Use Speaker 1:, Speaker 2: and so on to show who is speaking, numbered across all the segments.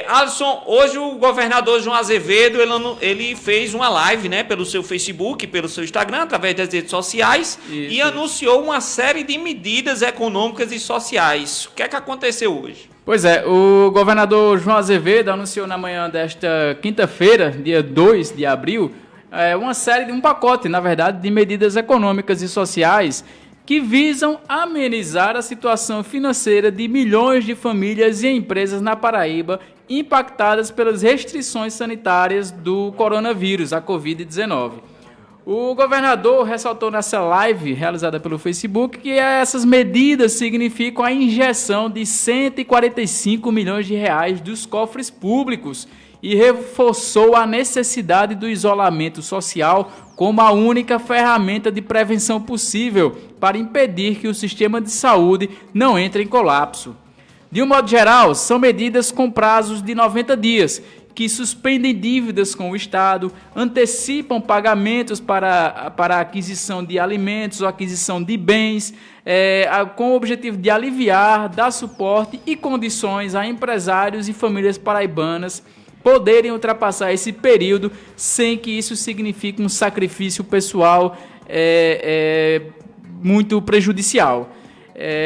Speaker 1: Alisson, hoje o governador João Azevedo, ele fez uma live, né, pelo seu Facebook, pelo seu Instagram, através das redes sociais, e anunciou uma série de medidas econômicas e sociais. O que é que aconteceu hoje?
Speaker 2: Pois é, o governador João Azevedo anunciou na manhã desta quinta-feira, dia 2 de abril, um pacote, na verdade, de medidas econômicas e sociais que visam amenizar a situação financeira de milhões de famílias e empresas na Paraíba impactadas pelas restrições sanitárias do coronavírus, a Covid-19. O governador ressaltou nessa live realizada pelo Facebook que essas medidas significam a injeção de 145 milhões de reais dos cofres públicos e reforçou a necessidade do isolamento social como a única ferramenta de prevenção possível para impedir que o sistema de saúde não entre em colapso. De um modo geral, são medidas com prazos de 90 dias, que suspendem dívidas com o Estado, antecipam pagamentos para a aquisição de alimentos ou aquisição de bens, com o objetivo de aliviar, dar suporte e condições a empresários e famílias paraibanas poderem ultrapassar esse período sem que isso signifique um sacrifício pessoal muito prejudicial.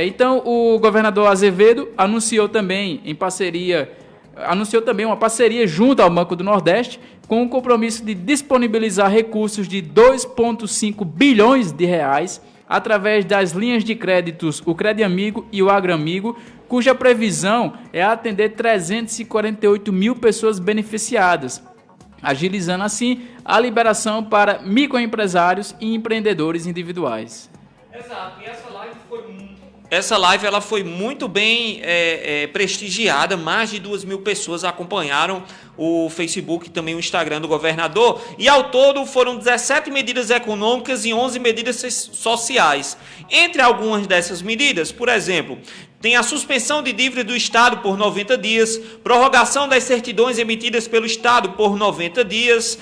Speaker 2: Então, o governador Azevedo anunciou também uma parceria junto ao Banco do Nordeste com o compromisso de disponibilizar recursos de 2,5 bilhões de reais através das linhas de créditos o CrediAmigo e o AgriAmigo, cuja previsão é atender 348 mil pessoas beneficiadas, agilizando assim a liberação para microempresários e empreendedores individuais.
Speaker 1: Exato, e essa live ela foi muito bem prestigiada, mais de 2.000 pessoas acompanharam o Facebook e também o Instagram do governador, e ao todo foram 17 medidas econômicas e 11 medidas sociais. Entre algumas dessas medidas, por exemplo, tem a suspensão de dívida do Estado por 90 dias, prorrogação das certidões emitidas pelo Estado por 90 dias,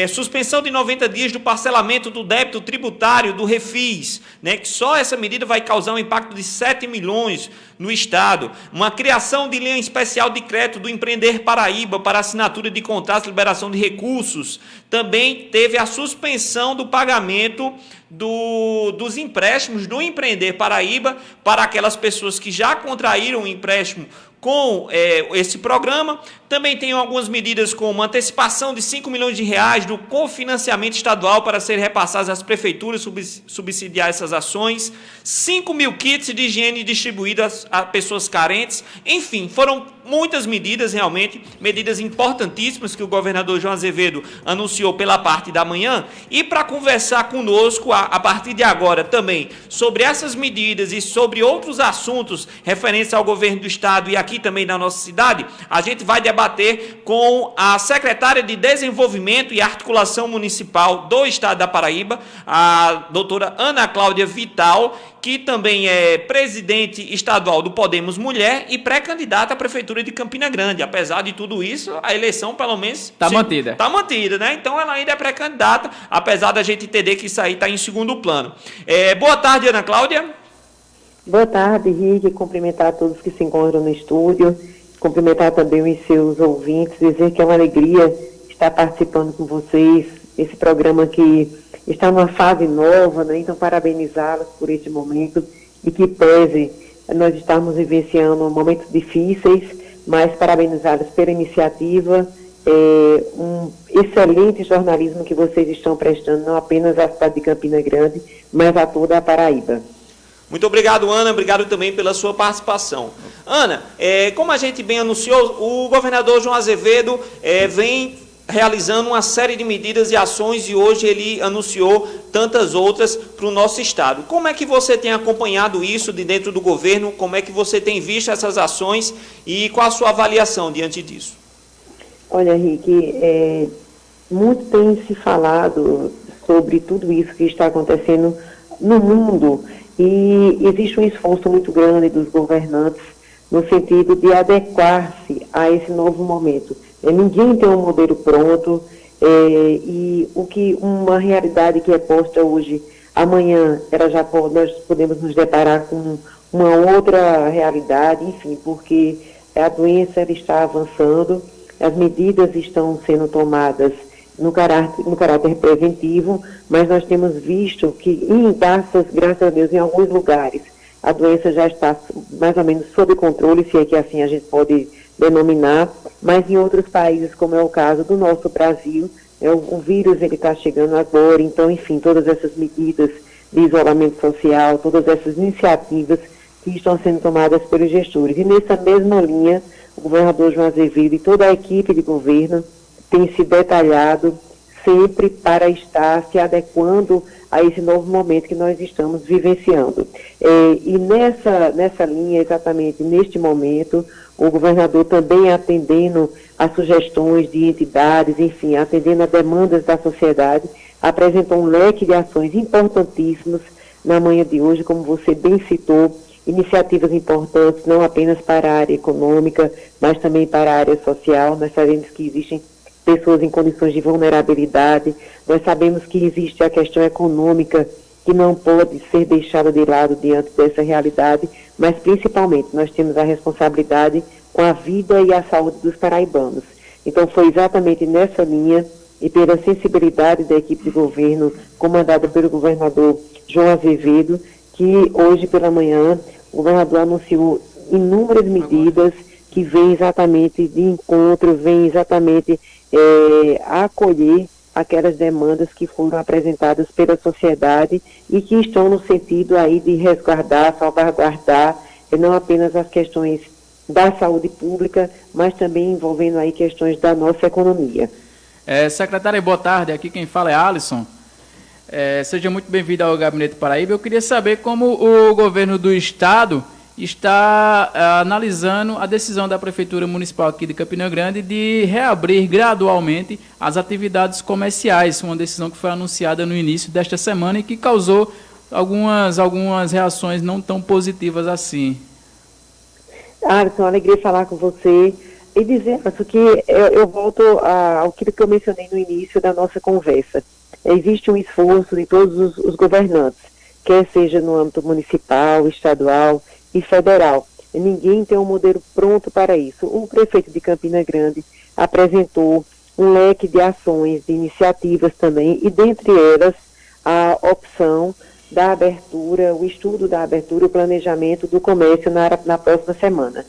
Speaker 1: suspensão de 90 dias do parcelamento do débito tributário do Refis, né, que só essa medida vai causar um impacto de 7 milhões no Estado, uma criação de linha especial de crédito do Empreender Paraíba para assinatura de contratos de liberação de recursos. Também teve a suspensão do pagamento dos empréstimos do Empreender Paraíba para aquelas pessoas que já contraíram um empréstimo com esse programa. Também tem algumas medidas como antecipação de 5 milhões de reais do cofinanciamento estadual para ser repassados às prefeituras subsidiar essas ações, 5 mil kits de higiene distribuídos a pessoas carentes. Enfim, foram muitas medidas, realmente, medidas importantíssimas que o governador João Azevedo anunciou pela parte da manhã. E para conversar conosco a partir de agora também sobre essas medidas e sobre outros assuntos referentes ao governo do Estado e aqui também da nossa cidade, a gente vai debater com a secretária de Desenvolvimento e Articulação Municipal do Estado da Paraíba, a doutora Ana Cláudia Vital, que também é presidente estadual do Podemos Mulher e pré-candidata à Prefeitura de Campina Grande. Apesar de tudo isso, a eleição, pelo menos...
Speaker 2: Está mantida.
Speaker 1: Está mantida, né? Então, ela ainda é pré-candidata, apesar da gente entender que isso aí está em segundo plano. Boa tarde, Ana Cláudia.
Speaker 3: Boa tarde, Henrique. Cumprimentar a todos que se encontram no estúdio, cumprimentar também os seus ouvintes, dizer que é uma alegria estar participando com vocês, esse programa que está numa fase nova, né? Então parabenizá-los por este momento e que pese nós estarmos vivenciando momentos difíceis, mas parabenizá-los pela iniciativa, um excelente jornalismo que vocês estão prestando, não apenas à cidade de Campina Grande, mas a toda a Paraíba.
Speaker 1: Muito obrigado, Ana. Obrigado também pela sua participação. Ana, como a gente bem anunciou, o governador João Azevedo vem realizando uma série de medidas e ações e hoje ele anunciou tantas outras para o nosso estado. Como é que você tem acompanhado isso de dentro do governo? Como é que você tem visto essas ações e qual a sua avaliação diante disso?
Speaker 3: Olha, Henrique, muito tem se falado sobre tudo isso que está acontecendo no mundo e existe um esforço muito grande dos governantes no sentido de adequar-se a esse novo momento. Ninguém tem um modelo pronto e uma realidade que é posta hoje, amanhã nós podemos nos deparar com uma outra realidade, enfim, porque A doença ela está avançando, as medidas estão sendo tomadas no caráter preventivo, mas nós temos visto que, graças a Deus, em alguns lugares, a doença já está mais ou menos sob controle, se é que assim a gente pode denominar, mas em outros países, como é o caso do nosso Brasil, o vírus ele está chegando agora, então, enfim, todas essas medidas de isolamento social, todas essas iniciativas que estão sendo tomadas pelos gestores. E nessa mesma linha, o governador João Azevedo e toda a equipe de governo tem se detalhado sempre para estar se adequando a esse novo momento que nós estamos vivenciando. E nessa linha, exatamente neste momento, o governador também atendendo a sugestões de entidades, enfim, atendendo a demandas da sociedade, apresentou um leque de ações importantíssimas na manhã de hoje, como você bem citou, iniciativas importantes, não apenas para a área econômica, mas também para a área social. Nós sabemos que existem pessoas em condições de vulnerabilidade, nós sabemos que existe a questão econômica que não pode ser deixada de lado diante dessa realidade, mas principalmente nós temos a responsabilidade com a vida e a saúde dos paraibanos. Então foi exatamente nessa linha e pela sensibilidade da equipe de governo comandada pelo governador João Azevedo, que hoje pela manhã o governador anunciou inúmeras medidas que vêm exatamente de encontro, vêm exatamente a acolher aquelas demandas que foram apresentadas pela sociedade e que estão no sentido aí de resguardar, salvaguardar, não apenas as questões da saúde pública, mas também envolvendo aí questões da nossa economia.
Speaker 2: Secretária, boa tarde. Aqui quem fala é Alisson. Seja muito bem-vindo ao Gabinete Paraíba. Eu queria saber como o governo do estado está analisando a decisão da Prefeitura Municipal aqui de Campina Grande de reabrir gradualmente as atividades comerciais, uma decisão que foi anunciada no início desta semana e que causou algumas reações não tão positivas assim.
Speaker 3: Alisson, alegria falar com você e dizer que eu volto ao que eu mencionei no início da nossa conversa. Existe um esforço de todos os governantes, quer seja no âmbito municipal, estadual e federal. Ninguém tem um modelo pronto para isso. O prefeito de Campina Grande apresentou um leque de ações, de iniciativas também, e dentre elas a opção da abertura, o estudo da abertura, o planejamento do comércio na próxima semana.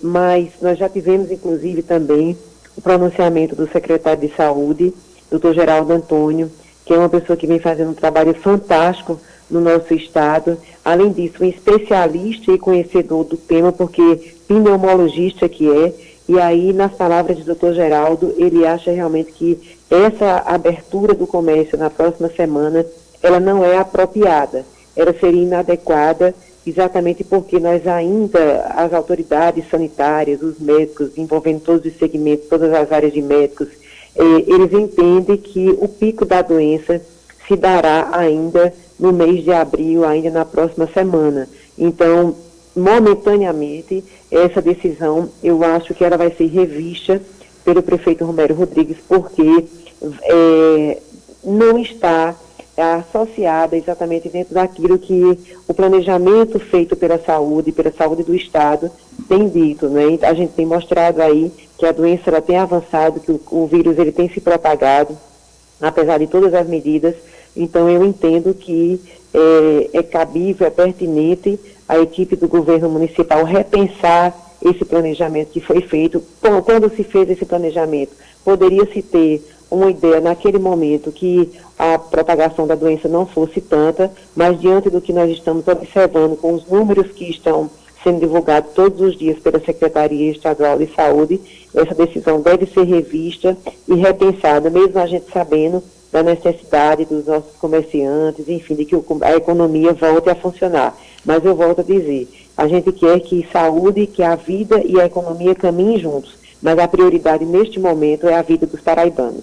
Speaker 3: Mas nós já tivemos, inclusive, também o pronunciamento do secretário de Saúde, Dr. Geraldo Antônio, que é uma pessoa que vem fazendo um trabalho fantástico no nosso estado. Além disso, um especialista e conhecedor do tema, porque pneumologista que é, e aí, nas palavras do Dr. Geraldo, ele acha realmente que essa abertura do comércio na próxima semana, ela não é apropriada, ela seria inadequada, exatamente porque nós ainda, as autoridades sanitárias, os médicos, envolvendo todos os segmentos, todas as áreas de médicos, eles entendem que o pico da doença se dará ainda no mês de abril, ainda na próxima semana. Então, momentaneamente, essa decisão, eu acho que ela vai ser revista pelo prefeito Romero Rodrigues, porque não está associada exatamente dentro daquilo que o planejamento feito pela saúde do Estado tem dito, né? A gente tem mostrado aí que a doença ela tem avançado, que o vírus ele tem se propagado, apesar de todas as medidas. Então eu entendo que é cabível, é pertinente a equipe do governo municipal repensar esse planejamento que foi feito. Quando se fez esse planejamento, poderia-se ter uma ideia naquele momento que a propagação da doença não fosse tanta, mas diante do que nós estamos observando com os números que estão sendo divulgados todos os dias pela Secretaria Estadual de Saúde, essa decisão deve ser revista e repensada, mesmo a gente sabendo da necessidade dos nossos comerciantes, enfim, de que a economia volte a funcionar. Mas eu volto a dizer, a gente quer que saúde, que a vida e a economia caminhem juntos, mas a prioridade neste momento é a vida dos paraibanos.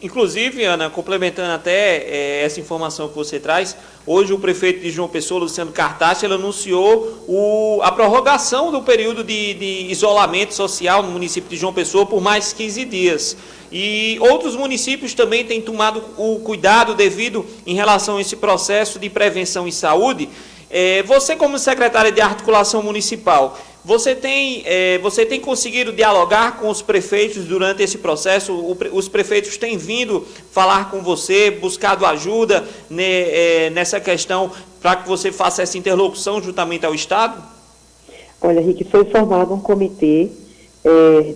Speaker 1: Inclusive, Ana, complementando até essa informação que você traz, hoje o prefeito de João Pessoa, Luciano Cartacho, ele anunciou a prorrogação do período de isolamento social no município de João Pessoa por mais 15 dias. E outros municípios também têm tomado o cuidado devido em relação a esse processo de prevenção e saúde. Você, como secretária de articulação municipal, Você tem conseguido dialogar com os prefeitos durante esse processo? Os prefeitos têm vindo falar com você, buscado ajuda nessa questão para que você faça essa interlocução juntamente ao Estado?
Speaker 3: Olha, Rick, foi formado um comitê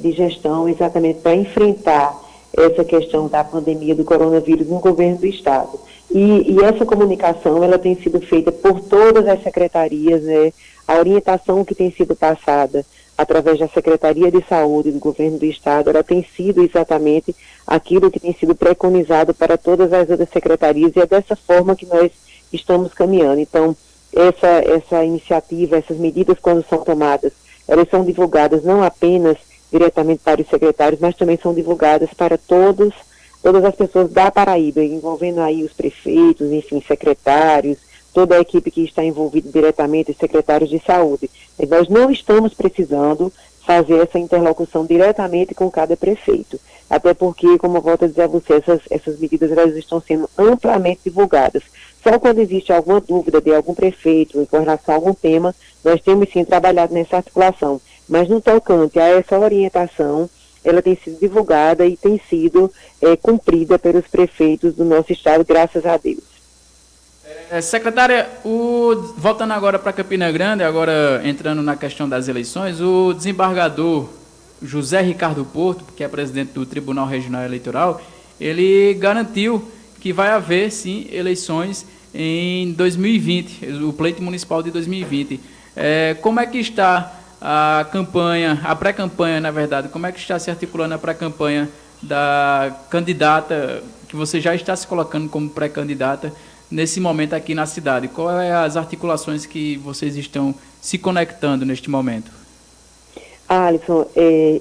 Speaker 3: de gestão exatamente para enfrentar essa questão da pandemia do coronavírus no governo do Estado. E essa comunicação, ela tem sido feita por todas as secretarias, né? A orientação que tem sido passada através da Secretaria de Saúde do Governo do Estado, ela tem sido exatamente aquilo que tem sido preconizado para todas as outras secretarias, e é dessa forma que nós estamos caminhando. Então, essa iniciativa, essas medidas, quando são tomadas, elas são divulgadas não apenas diretamente para os secretários, mas também são divulgadas para todas as pessoas da Paraíba, envolvendo aí os prefeitos, enfim, secretários, toda a equipe que está envolvida diretamente, os secretários de saúde. E nós não estamos precisando fazer essa interlocução diretamente com cada prefeito, até porque, como eu volto a dizer a você, essas medidas elas estão sendo amplamente divulgadas. Só quando existe alguma dúvida de algum prefeito com relação a algum tema, nós temos sim trabalhado nessa articulação. Mas no tocante a essa orientação, ela tem sido divulgada e tem sido cumprida pelos prefeitos do nosso estado, graças a Deus.
Speaker 2: Secretária, voltando agora para Campina Grande, agora entrando na questão das eleições, o desembargador José Ricardo Porto, que é presidente do Tribunal Regional Eleitoral, ele garantiu que vai haver, sim, eleições em 2020, o pleito municipal de 2020. Como é que está a campanha, a pré-campanha, na verdade, como é que está se articulando a pré-campanha da candidata, que você já está se colocando como pré-candidata nesse momento aqui na cidade? Quais são as articulações que vocês estão se conectando neste momento?
Speaker 3: Alisson,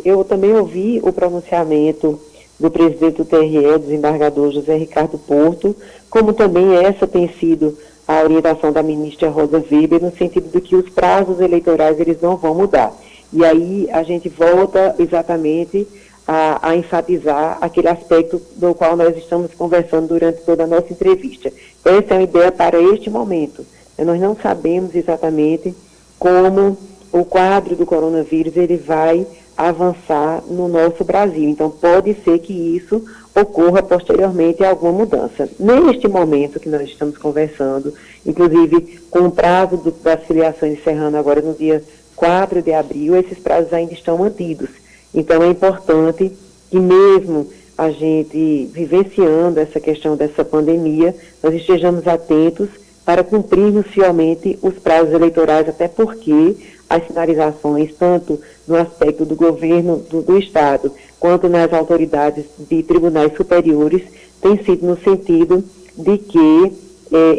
Speaker 3: eu também ouvi o pronunciamento do presidente do TRE, o desembargador José Ricardo Porto, como também essa tem sido a orientação da ministra Rosa Weber, no sentido de que os prazos eleitorais eles não vão mudar. E aí a gente volta exatamente a enfatizar aquele aspecto do qual nós estamos conversando durante toda a nossa entrevista. Essa é uma ideia para este momento. Nós não sabemos exatamente como o quadro do coronavírus ele vai avançar no nosso Brasil. Então, pode ser que isso ocorra posteriormente alguma mudança. Neste momento que nós estamos conversando, inclusive com o prazo das filiações encerrando agora no dia 4 de abril, esses prazos ainda estão mantidos. Então, é importante que mesmo a gente vivenciando essa questão dessa pandemia, nós estejamos atentos para cumprirmos fielmente os prazos eleitorais, até porque as sinalizações, tanto no aspecto do governo do Estado, quanto nas autoridades de tribunais superiores, têm sido no sentido de que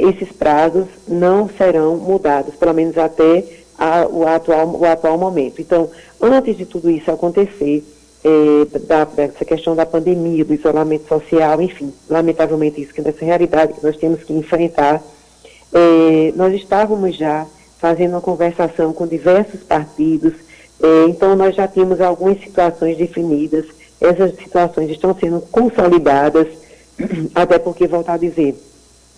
Speaker 3: esses prazos não serão mudados, pelo menos até o atual momento. Então, antes de tudo isso acontecer, dessa questão da pandemia, do isolamento social, enfim, lamentavelmente isso, que nessa realidade que nós temos que enfrentar, nós estávamos já fazendo uma conversação com diversos partidos, então nós já temos algumas situações definidas, essas situações estão sendo consolidadas, até porque, volto a dizer,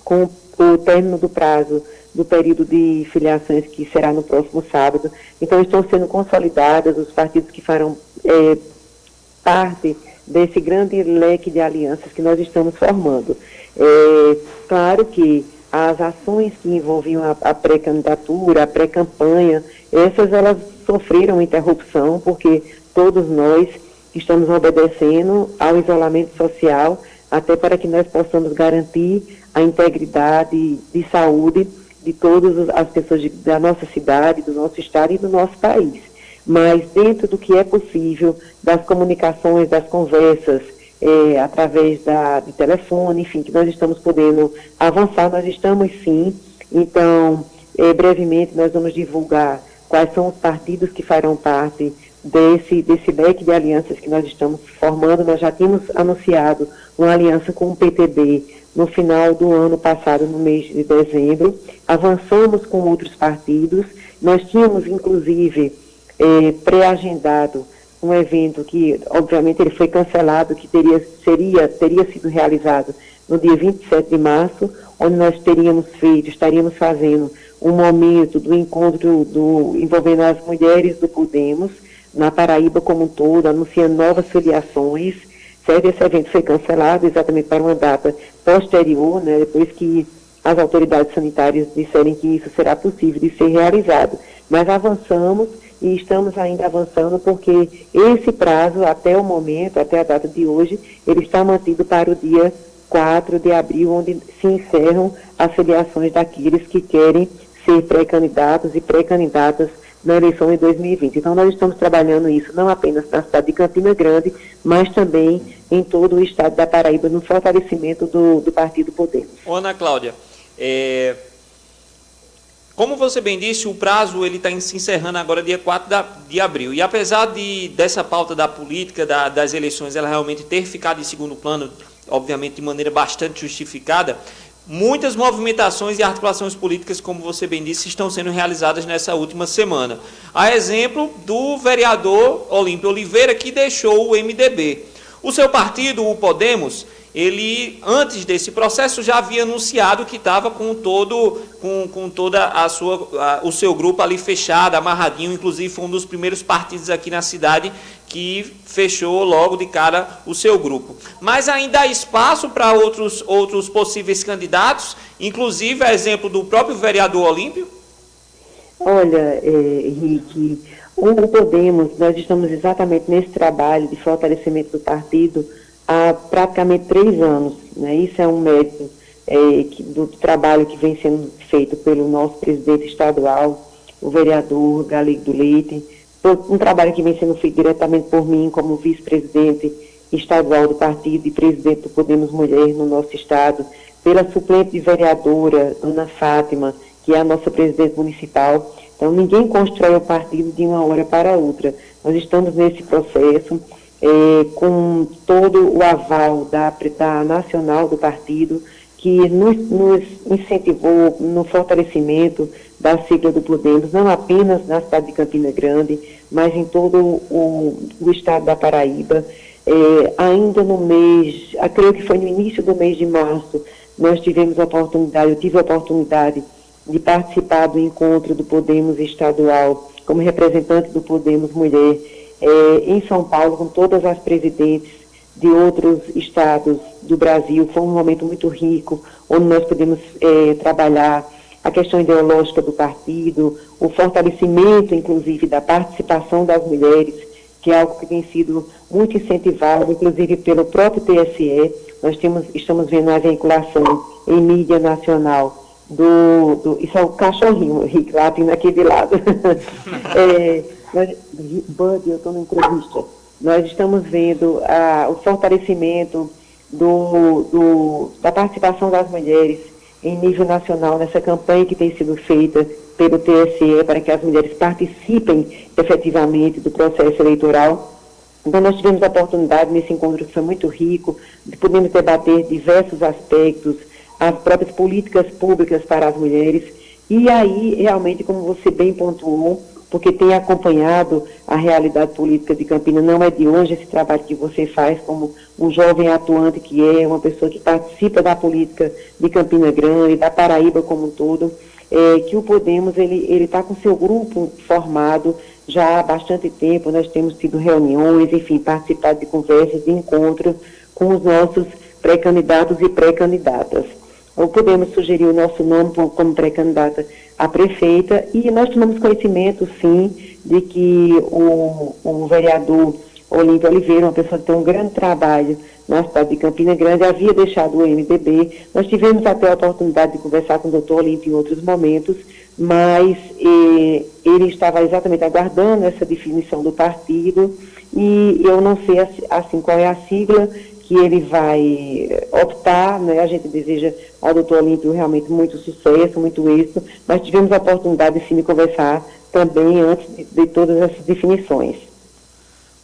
Speaker 3: com o término do prazo do período de filiações, que será no próximo sábado, então estão sendo consolidadas os partidos que farão parte desse grande leque de alianças que nós estamos formando. Claro que as ações que envolviam a pré-candidatura, a pré-campanha, elas sofreram interrupção, porque todos nós estamos obedecendo ao isolamento social, até para que nós possamos garantir a integridade de saúde de todas as pessoas da nossa cidade, do nosso estado e do nosso país. Mas dentro do que é possível, das comunicações, das conversas, através de telefone, enfim, que nós estamos podendo avançar, nós estamos sim. Então, brevemente nós vamos divulgar quais são os partidos que farão parte desse leque de alianças que nós estamos formando. Nós já tínhamos anunciado uma aliança com o PTB no final do ano passado, no mês de dezembro. Avançamos com outros partidos. Nós tínhamos, inclusive, pré-agendado um evento que, obviamente, ele foi cancelado, que teria sido realizado no dia 27 de março, onde nós estaríamos fazendo um momento do encontro envolvendo as mulheres do Podemos, na Paraíba como um todo, anunciando novas filiações, certo? Esse evento foi cancelado exatamente para uma data posterior, né, depois que as autoridades sanitárias disserem que isso será possível de ser realizado. Mas avançamos e estamos ainda avançando porque esse prazo, até o momento, até a data de hoje, ele está mantido para o dia 4 de abril, onde se encerram as filiações daqueles que querem ser pré-candidatos e pré-candidatas na eleição de 2020. Então, nós estamos trabalhando isso não apenas na cidade de Campina Grande, mas também em todo o estado da Paraíba, no fortalecimento do Partido Podemos.
Speaker 1: Ana Cláudia, como você bem disse, o prazo está se encerrando agora dia 4 de abril. E apesar dessa pauta da política, das eleições, ela realmente ter ficado em segundo plano, obviamente de maneira bastante justificada, muitas movimentações e articulações políticas, como você bem disse, estão sendo realizadas nessa última semana. A exemplo do vereador Olímpio Oliveira, que deixou o MDB. O seu partido, o Podemos, ele, antes desse processo, já havia anunciado que estava com toda o seu grupo ali fechado, amarradinho, inclusive foi um dos primeiros partidos aqui na cidade que fechou logo de cara o seu grupo. Mas ainda há espaço para outros possíveis candidatos, inclusive a exemplo do próprio vereador Olímpio?
Speaker 3: Olha, Henrique, o Podemos, nós estamos exatamente nesse trabalho de fortalecimento do partido há praticamente 3 anos. Né? Isso é um mérito do trabalho que vem sendo feito pelo nosso presidente estadual, o vereador Galego do Leite, um trabalho que vem sendo feito diretamente por mim como vice-presidente estadual do partido e presidente do Podemos Mulher no nosso estado, pela suplente de vereadora, Dona Fátima, que é a nossa presidente municipal. Então, ninguém constrói o partido de uma hora para outra. Nós estamos nesse processo, com todo o aval da nacional do partido, que nos incentivou no fortalecimento da sigla do Podemos, não apenas na cidade de Campina Grande, mas em todo o estado da Paraíba. Ainda no mês, creio que foi no início do mês de março, nós tivemos a oportunidade, eu tive a oportunidade de participar do encontro do Podemos estadual, como representante do Podemos Mulher, em São Paulo, com todas as presidentes de outros estados do Brasil. Foi um momento muito rico, onde nós podemos trabalhar a questão ideológica do partido, o fortalecimento, inclusive, da participação das mulheres, que é algo que tem sido muito incentivado, inclusive pelo próprio TSE. Nós estamos vendo a vinculação em mídia nacional isso é o cachorrinho, Rick, lá tem naquele lado. Bud, eu estou na entrevista. Nós estamos vendo o fortalecimento da participação das mulheres em nível nacional nessa campanha que tem sido feita pelo TSE para que as mulheres participem efetivamente do processo eleitoral. Então, nós tivemos a oportunidade nesse encontro que foi muito rico, de podermos debater diversos aspectos, as próprias políticas públicas para as mulheres. E aí, realmente, como você bem pontuou, porque tem acompanhado a realidade política de Campinas, não é de hoje esse trabalho que você faz como um jovem atuante que é, uma pessoa que participa da política de Campina Grande, da Paraíba como um todo, que o Podemos, ele está com seu grupo formado já há bastante tempo. Nós temos tido reuniões, enfim, participado de conversas, de encontros com os nossos pré-candidatos e pré-candidatas. O Podemos sugeriu o nosso nome como pré-candidata a prefeita e nós tomamos conhecimento, sim, de que o vereador Olímpio Oliveira, uma pessoa que tem um grande trabalho na cidade de Campina Grande, havia deixado o MDB. Nós tivemos até a oportunidade de conversar com o doutor Olímpio em outros momentos, mas ele estava exatamente aguardando essa definição do partido e eu não sei assim qual é a sigla que ele vai optar, né? A gente deseja ao doutor Olímpio realmente muito sucesso, muito êxito, mas tivemos a oportunidade sim de conversar também antes de todas essas definições.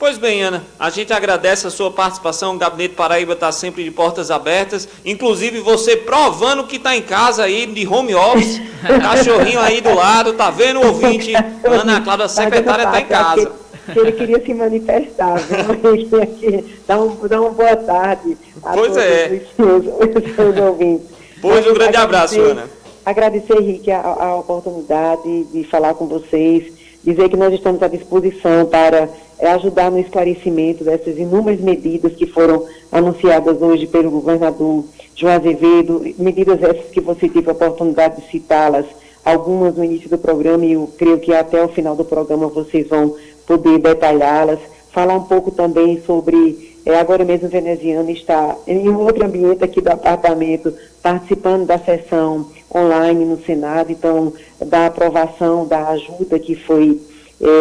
Speaker 1: Pois bem, Ana, a gente agradece a sua participação. O Gabinete Paraíba está sempre de portas abertas, inclusive você provando que está em casa aí, de home office, cachorrinho aí do lado, tá vendo o ouvinte? Ana Cláudia, a secretária, está em casa.
Speaker 3: Ele queria se manifestar, viu? Dá uma boa tarde a todos os seus ouvintes.
Speaker 1: Pois um grande abraço, Ana.
Speaker 3: agradecer, Henrique, a oportunidade de falar com vocês, dizer que nós estamos à disposição para ajudar no esclarecimento dessas inúmeras medidas que foram anunciadas hoje pelo governador João Azevedo, medidas essas que você teve a oportunidade de citá-las, algumas no início do programa, e eu creio que até o final do programa vocês vão poder detalhá-las, falar um pouco também sobre, agora mesmo o veneziano está em um outro ambiente aqui do apartamento, participando da sessão online no Senado, então, da aprovação da ajuda que foi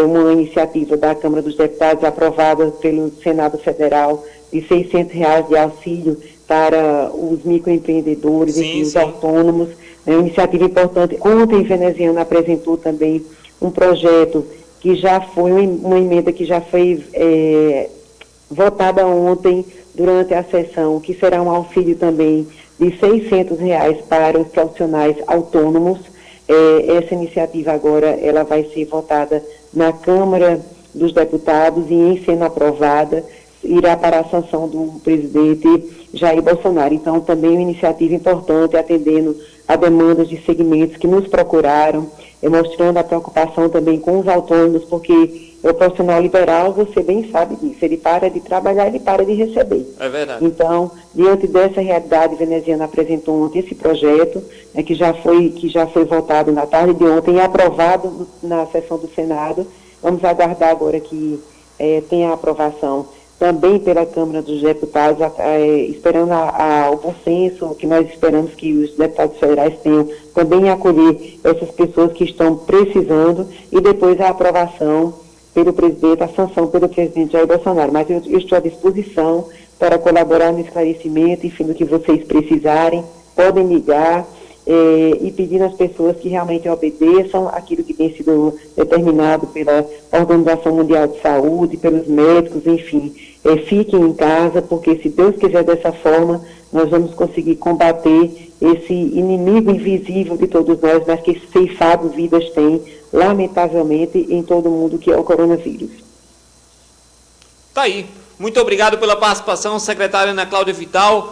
Speaker 3: uma iniciativa da Câmara dos Deputados aprovada pelo Senado Federal de R$600 de auxílio para os microempreendedores e os autônomos. É uma iniciativa importante. Ontem, o veneziano apresentou também um projeto que já foi uma emenda que já foi votada ontem durante a sessão, que será um auxílio também de R$600 para os profissionais autônomos. Essa iniciativa agora ela vai ser votada na Câmara dos Deputados e, em sendo aprovada, irá para a sanção do presidente Jair Bolsonaro. Então, também uma iniciativa importante, atendendo a demandas de segmentos que nos procuraram, mostrando a preocupação também com os autônomos, porque o profissional liberal, você bem sabe disso, ele para de trabalhar, ele para de receber.
Speaker 1: É verdade.
Speaker 3: Então, diante dessa realidade, a veneziana apresentou ontem esse projeto, que já foi votado na tarde de ontem e aprovado na sessão do Senado. Vamos aguardar agora que tenha a aprovação também pela Câmara dos Deputados, esperando o bom senso, que nós esperamos que os deputados federais tenham também acolher essas pessoas que estão precisando, e depois a aprovação pelo presidente, a sanção pelo presidente Jair Bolsonaro. Mas eu estou à disposição para colaborar no esclarecimento, enfim, do que vocês precisarem, podem ligar e pedir às pessoas que realmente obedeçam aquilo que tem sido determinado pela Organização Mundial de Saúde, pelos médicos, enfim. Fiquem em casa, porque se Deus quiser dessa forma, nós vamos conseguir combater esse inimigo invisível de todos nós, mas que ceifado vidas tem, lamentavelmente, em todo o mundo, que é o coronavírus.
Speaker 1: Tá aí. Muito obrigado pela participação, secretária Ana Cláudia Vital.